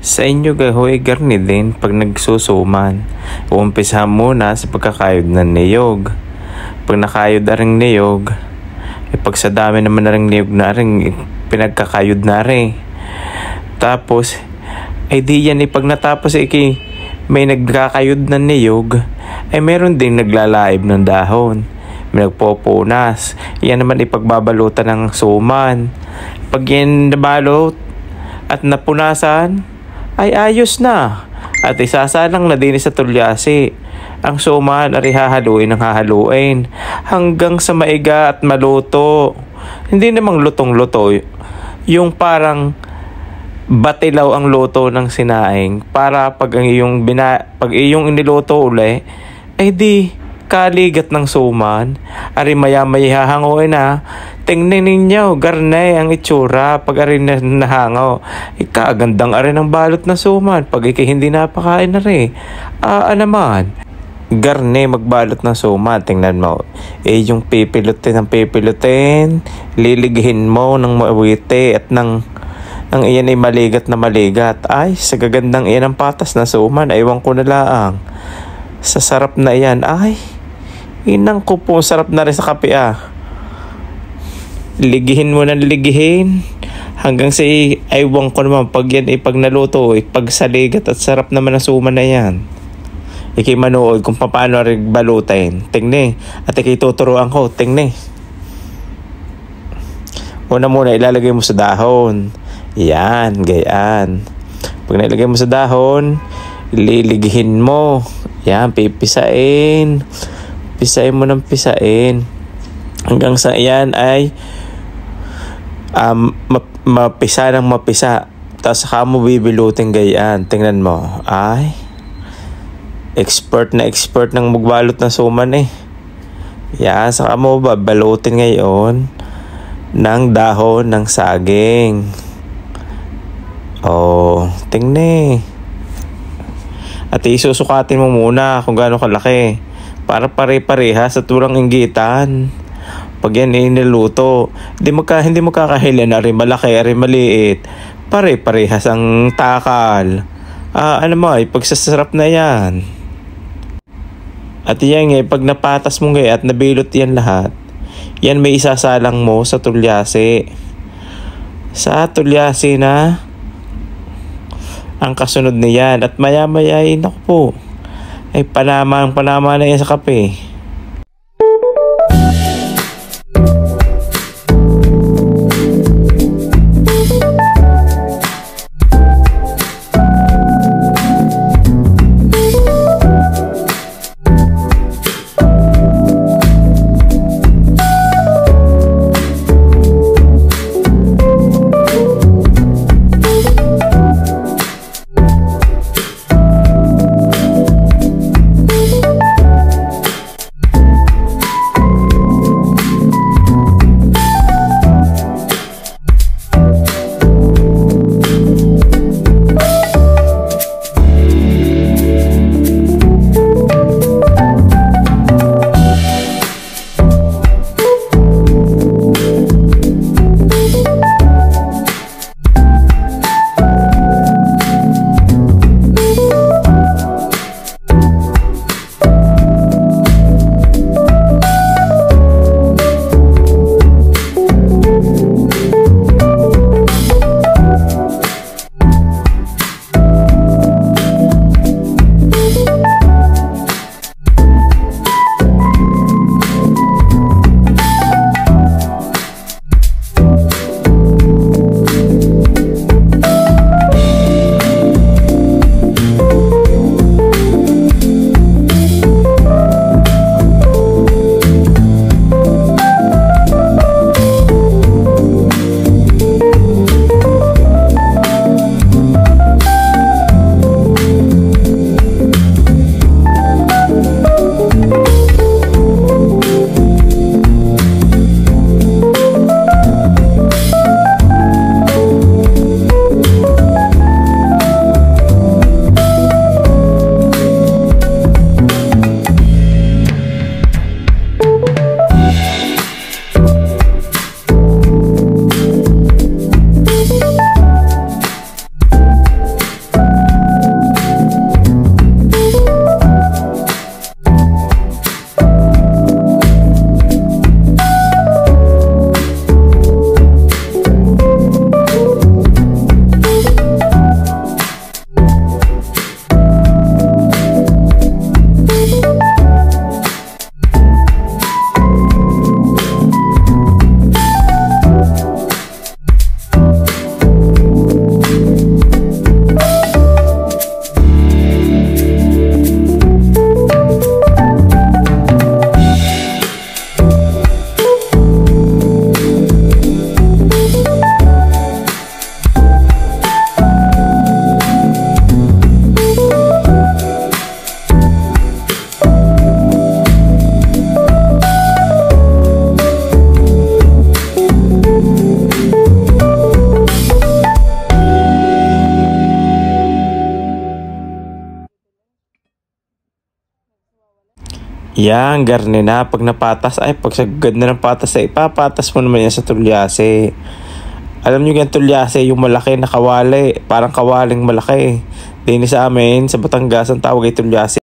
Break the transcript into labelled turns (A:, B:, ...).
A: Sa inyo gahoy garni din pag nagsusuman. Uumpisahan muna sa pagkakayod ng niyog. Pag nakayod na rin niyog, pag sa dami naman na rin niyog na rin, pinagkakayod na rin. Tapos, ay di yan pag natapos may nagkakayod ng niyog, ay meron ding naglalaib ng dahon. May nagpopunas. Yan naman ipagbabalutan ng suman. Pag yan nabalot at napunasan, ay ayos na. At isasalang na din sa tulyasi. Ang suman ay hahaluin ng hahaluin hanggang sa maiga at maluto. Hindi namang lutong-luto. Yung parang batilaw ang luto ng sinaing para pag iyong iniluto uli, ay di kaligat ng suman. Ari maya-maya hahanguin na. Tingnan ninyo, garne ang itsura pag ari nahangaw. Ikagandang ari ng balot na suman pag hindi napakain na rin. Naman, garne magbalot ng suman. Tingnan mo, yung pipilutin, liligihin mo ng mawiti at ng iyan ay maligat na maligat. Ay, sa gagandang iyan ang patas na suman, aywan ko na laang. Sa sarap na iyan, ay, inang ko po, sarap na rin sa kape Ligihin mo ng ligihin hanggang sa aywan ko naman pag yan pag naluto, pag saligat at sarap naman ang suman na yan. Ikay manood kung paano rin balutin. Tingnan, at ikay tuturuan ko. Tingnan. Una muna, ilalagay mo sa dahon. Yan, gayaan. Pag nailagay mo sa dahon, liligihin mo. Yan, pipisain. Pisain mo ng pisain. Hanggang sa iyan ay mapisa ng mapisa. Tapos saka mo bibilutin gayaan. Tingnan mo. Ay, expert ng magbalot na suman Yan, saka mo babalutin ngayon ng dahon ng saging. Tingnan. At isusukatin mo muna kung gaano kalaki para pare-parehas at walang inggitan. Pag yan niluto, hindi mo kakahilan na rin malaki, rin maliit. Pare-parehas ang takal. Pagsasarap na yan. At yan pag napatas mo at nabilot yan lahat, yan may isasalang mo sa tulyasi. Sa tulyasi na ang kasunod niyan. At maya-maya naku po, ay panama na yan sa kape. Yan, garni na. Pag napatas, ay pag sagad na ng patas, ay ipapatas mo naman yan sa tulyase. Alam nyo yan, tulyase, yung malaki na kawali. Parang kawaling malaki. Dini sa amin, sa Batangas, ang tawag ay tulyase.